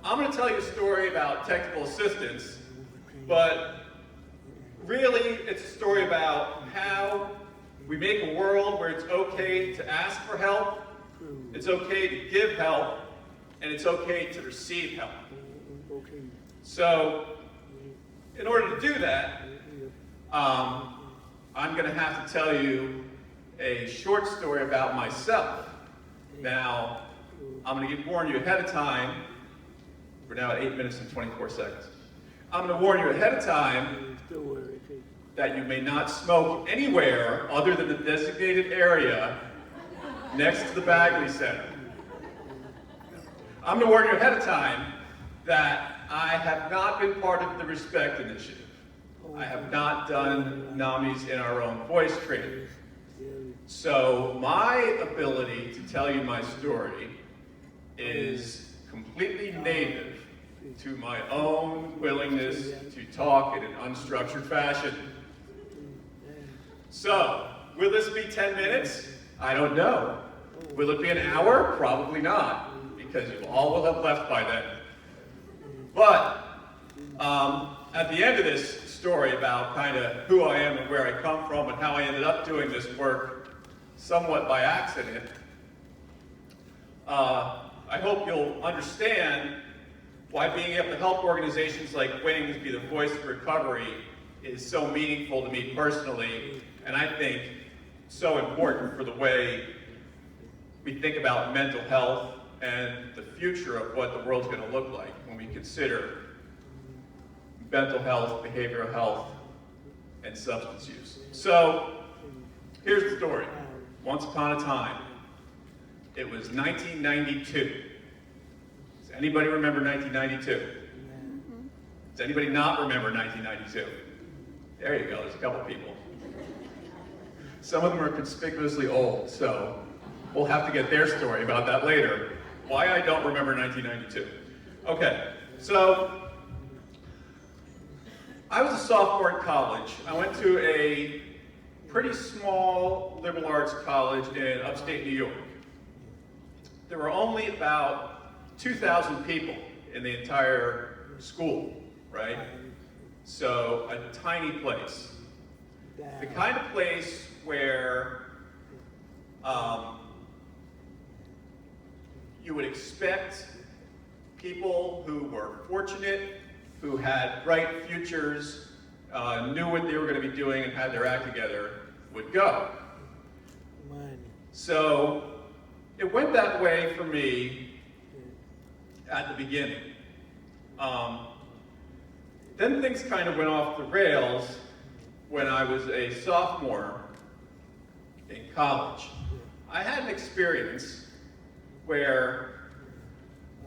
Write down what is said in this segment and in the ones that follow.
I'm going to tell you a story about technical assistance, but really it's a story about how we make a world where it's okay to ask for help, it's okay to give help, and it's okay to receive help. So, in order to do that, I'm going to have to tell you a short story about myself. Now, I'm going to warn you ahead of time. We're now at 8 minutes and 24 seconds. I'm going to warn you ahead of time that you may not smoke anywhere other than the designated area next to the Bagley Center. I'm going to warn you ahead of time that I have not been part of the Respect Initiative. I have not done NAMIs in our own voice training. So my ability to tell you my story is completely native to my own willingness to talk in an unstructured fashion. So, will this be 10 minutes? I don't know. Will it be an hour? Probably not, because you all will have left by then. But at the end of this story about kind of who I am and where I come from and how I ended up doing this work somewhat by accident, I hope you'll understand why being able to help organizations like Wings be the voice of recovery is so meaningful to me personally, and I think so important for the way we think about mental health and the future of what the world's going to look like when we consider mental health, behavioral health, and substance use. So, here's the story. Once upon a time, it was 1992. Does anybody remember 1992? Does anybody not remember 1992? There you go, there's a couple people. Some of them are conspicuously old, so we'll have to get their story about that later. Why I don't remember 1992. Okay, so I was a sophomore in college. I went to a pretty small liberal arts college in upstate New York. There were only about 2,000 people in the entire school, right? So a tiny place. The kind of place where you would expect people who were fortunate, who had bright futures, knew what they were going to be doing and had their act together, would go. So it went that way for me at the beginning. Then things kind of went off the rails when I was a sophomore in college. I had an experience where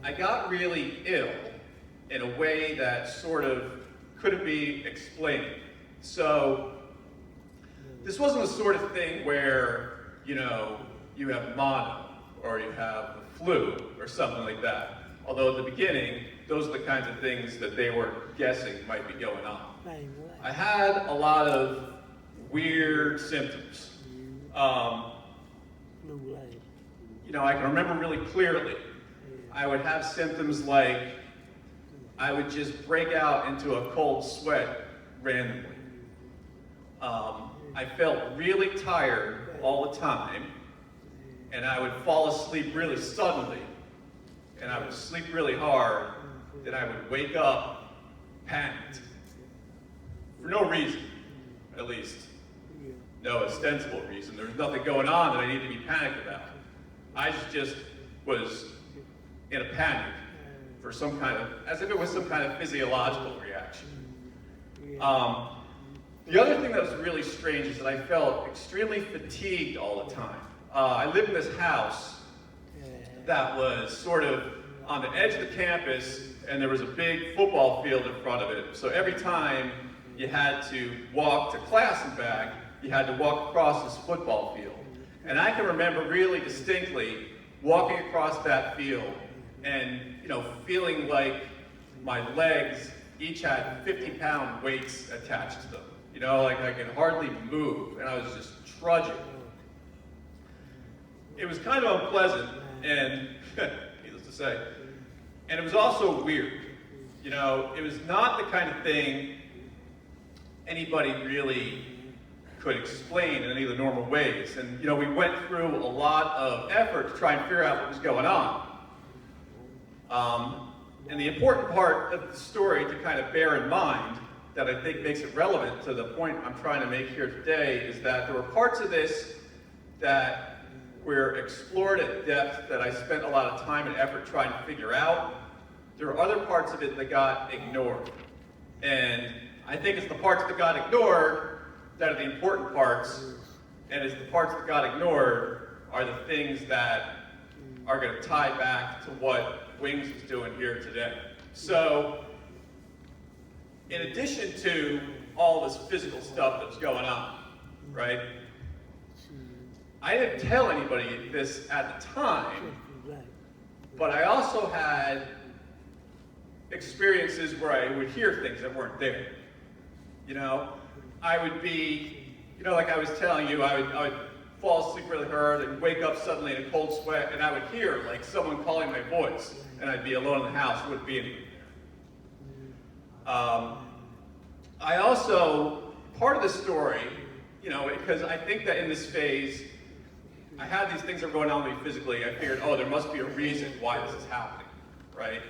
I got really ill in a way that sort of couldn't be explained. So this wasn't the sort of thing where, you know, you have mono or you have the flu or something like that. Although at the beginning, those are the kinds of things that they were guessing might be going on. I had a lot of weird symptoms. You know, I can remember really clearly. I would have symptoms like I would just break out into a cold sweat randomly. I felt really tired all the time, and I would fall asleep really suddenly, and I would sleep really hard, then I would wake up panicked. For no reason, at least. No ostensible reason. There was nothing going on that I needed to be panicked about. I just was in a panic for some kind of, as if it was some kind of physiological reaction. The other thing that was really strange is that I felt extremely fatigued all the time. I lived in this house that was sort of on the edge of the campus, and there was a big football field in front of it. So every time you had to walk to class and back, you had to walk across this football field. And I can remember really distinctly walking across that field and, you know, feeling like my legs each had 50-pound weights attached to them. You know, like I could hardly move, and I was just trudging. It was kind of unpleasant, and needless to say. And it was also weird. You know, it was not the kind of thing anybody really could explain in any of the normal ways. And, you know, we went through a lot of effort to try and figure out what was going on. And the important part of the story to kind of bear in mind that I think makes it relevant to the point I'm trying to make here today is that there were parts of this that were explored at depth that I spent a lot of time and effort trying to figure out. There are other parts of it that got ignored. And I think it's the parts that got ignored that are the important parts, and it's the parts that got ignored are the things that are going to tie back to what Wings is doing here today. So, in addition to all this physical stuff that's going on, right? I didn't tell anybody this at the time, but I also had experiences where I would hear things that weren't there. You know, I would be, you know, like I was telling you, I would fall asleep really hard and wake up suddenly in a cold sweat, and I would hear like someone calling my voice, and I'd be alone in the house, wouldn't be anyone there. I also, part of the story, you know, because I think that in this phase, I had these things that were going on with me physically. I figured, oh, there must be a reason why this is happening, right?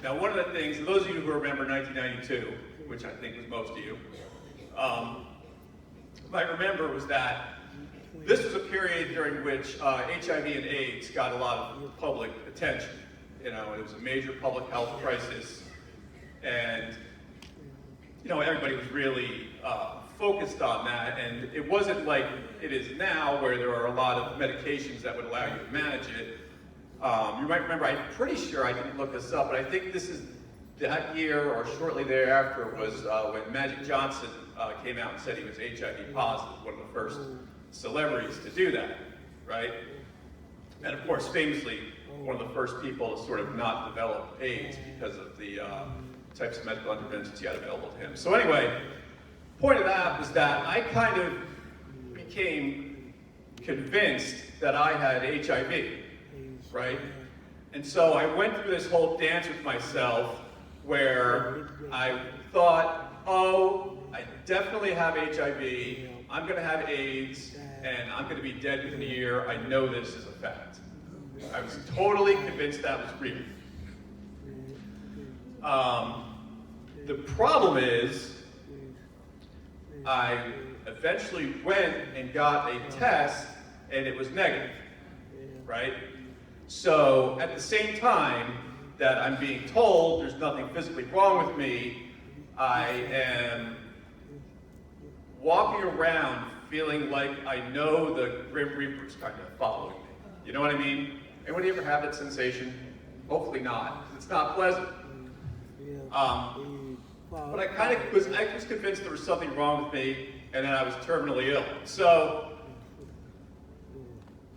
Now, one of the things, and those of you who remember 1992, which I think was most of you, might remember was that this was a period during which HIV and AIDS got a lot of public attention. You know, it was a major public health crisis, and you know, everybody was really focused on that, and it wasn't like it is now where there are a lot of medications that would allow you to manage it. You might remember, I'm pretty sure, I didn't look this up, but I think this is that year or shortly thereafter was when Magic Johnson came out and said he was HIV positive, one of the first celebrities to do that, right? And of course, famously, one of the first people to sort of not develop AIDS because of the types of medical interventions he had available to him. So anyway, point of that was that I kind of became convinced that I had HIV, right? And so I went through this whole dance with myself where I thought, oh, I definitely have HIV, I'm gonna have AIDS, and I'm gonna be dead within a year. I know this is a fact. I was totally convinced that was real. The problem is, I eventually went and got a test, and it was negative, right? So at the same time that I'm being told there's nothing physically wrong with me, I am walking around feeling like I know the Grim Reaper's kind of following me. You know what I mean? Anybody ever have that sensation? Hopefully not. It's not pleasant. But I was convinced there was something wrong with me, and that I was terminally ill. So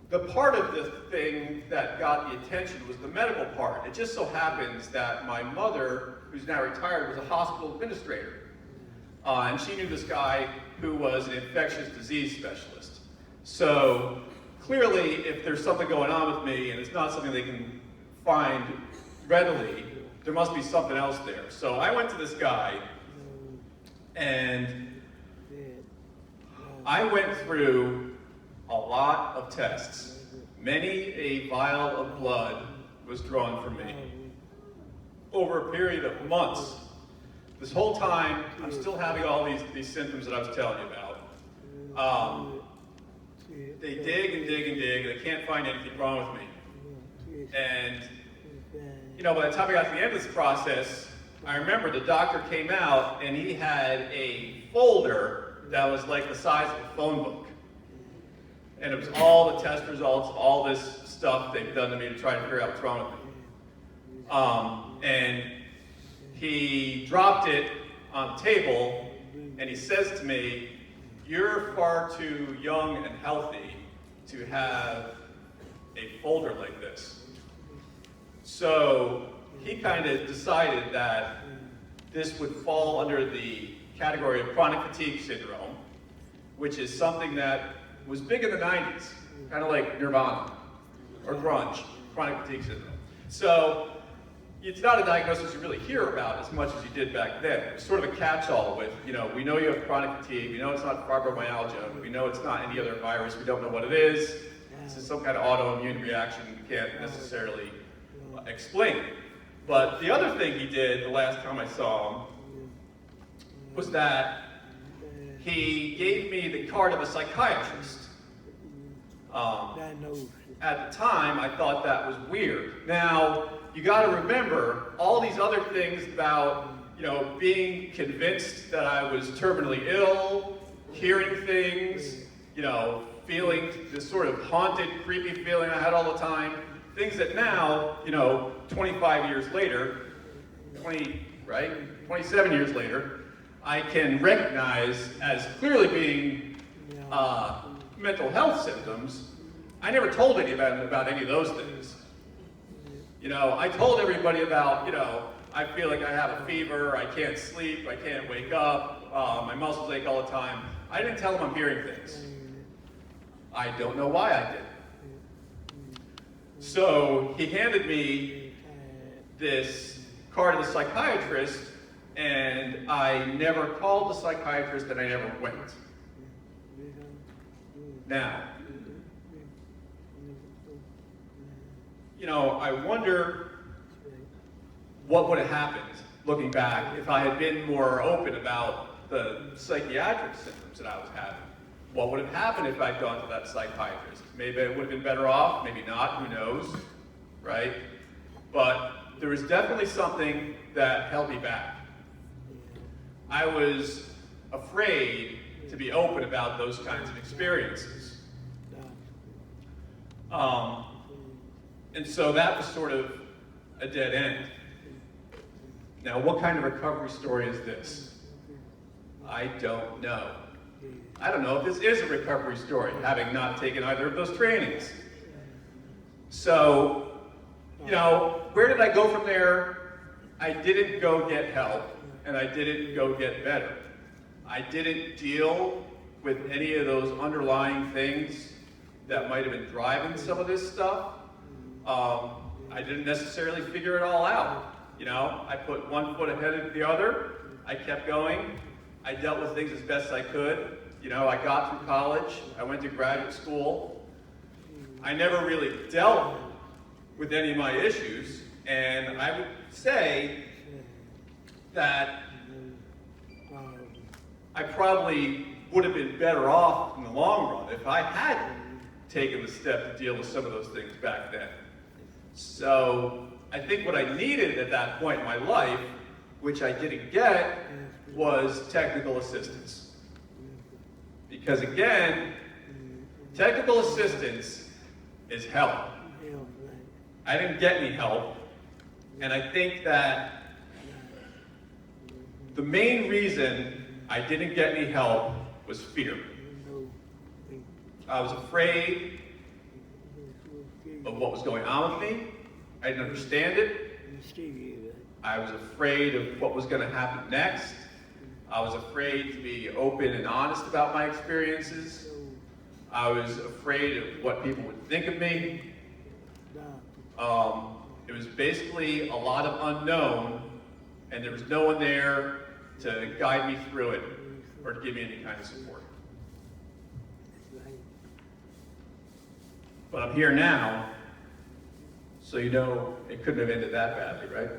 the part of the thing that got the attention was the medical part. It just so happens that my mother, who's now retired, was a hospital administrator. And she knew this guy who was an infectious disease specialist. So clearly, if there's something going on with me and it's not something they can find readily, there must be something else there. So I went to this guy, and I went through a lot of tests. Many a vial of blood was drawn from me over a period of months. This whole time, I'm still having all these symptoms that I was telling you about. They dig and dig and dig, and they can't find anything wrong with me. And, you know, by the time I got to the end of this process, I remember the doctor came out, and he had a folder that was like the size of a phone book. And it was all the test results, all this stuff they've done to me to try to figure out what's wrong with me. And he dropped it on the table, and he says to me, "You're far too young and healthy to have a folder like this." So he kind of decided that this would fall under the category of chronic fatigue syndrome, which is something that was big in the 90s, kind of like Nirvana or grunge, chronic fatigue syndrome. So, it's not a diagnosis you really hear about as much as you did back then. It was sort of a catch-all with, we know you have chronic fatigue, we know it's not fibromyalgia, we know it's not any other virus, we don't know what it is. This is some kind of autoimmune reaction we can't necessarily explain. But the other thing he did the last time I saw him was that he gave me the card of a psychiatrist. At the time, I thought that was weird. Now, you got to remember all these other things about, being convinced that I was terminally ill, hearing things, feeling this sort of haunted, creepy feeling I had all the time. Things that now, 25 years later, 27 years later, I can recognize as clearly being mental health symptoms. I never told anybody about any of those things. I told everybody about, I feel like I have a fever, I can't sleep, I can't wake up, my muscles ache all the time. I didn't tell them I'm hearing things. I don't know why I did. So he handed me this card of the psychiatrist, and I never called the psychiatrist and I never went. Now, I wonder what would have happened, looking back, if I had been more open about the psychiatric symptoms that I was having. What would have happened if I'd gone to that psychiatrist? Maybe I would have been better off, maybe not, who knows, right? But there was definitely something that held me back. I was afraid to be open about those kinds of experiences. And so that was sort of a dead end. Now, what kind of recovery story is this? I don't know. I don't know if this is a recovery story, having not taken either of those trainings. So, where did I go from there? I didn't go get help, and I didn't go get better. I didn't deal with any of those underlying things that might have been driving some of this stuff. I didn't necessarily figure it all out. I put one foot ahead of the other. I kept going. I dealt with things as best I could. I got through college. I went to graduate school. I never really dealt with any of my issues, and I would say that I probably would have been better off in the long run if I had taken the step to deal with some of those things back then. So I think what I needed at that point in my life, which I didn't get, was technical assistance. Because again, technical assistance is help. I didn't get any help, and I think that the main reason I didn't get any help was fear. I was afraid of what was going on with me. I didn't understand it. I was afraid of what was going to happen next. I was afraid to be open and honest about my experiences. I was afraid of what people would think of me. It was basically a lot of unknown, and there was no one there to guide me through it or to give me any kind of support. But I'm here now, so it couldn't have ended that badly, right?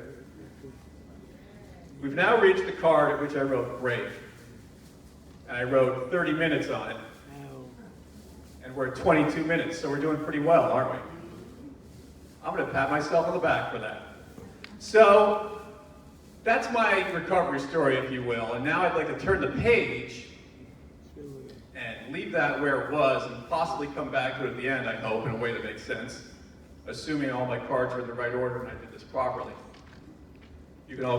We've now reached the card at which I wrote brave. And I wrote 30 minutes on it. And we're at 22 minutes, so we're doing pretty well, aren't we? I'm going to pat myself on the back for that. So, that's my recovery story, if you will. And now I'd like to turn the page and leave that where it was and possibly come back to it at the end, I hope, in a way that makes sense, assuming all my cards are in the right order and I did this properly. You can all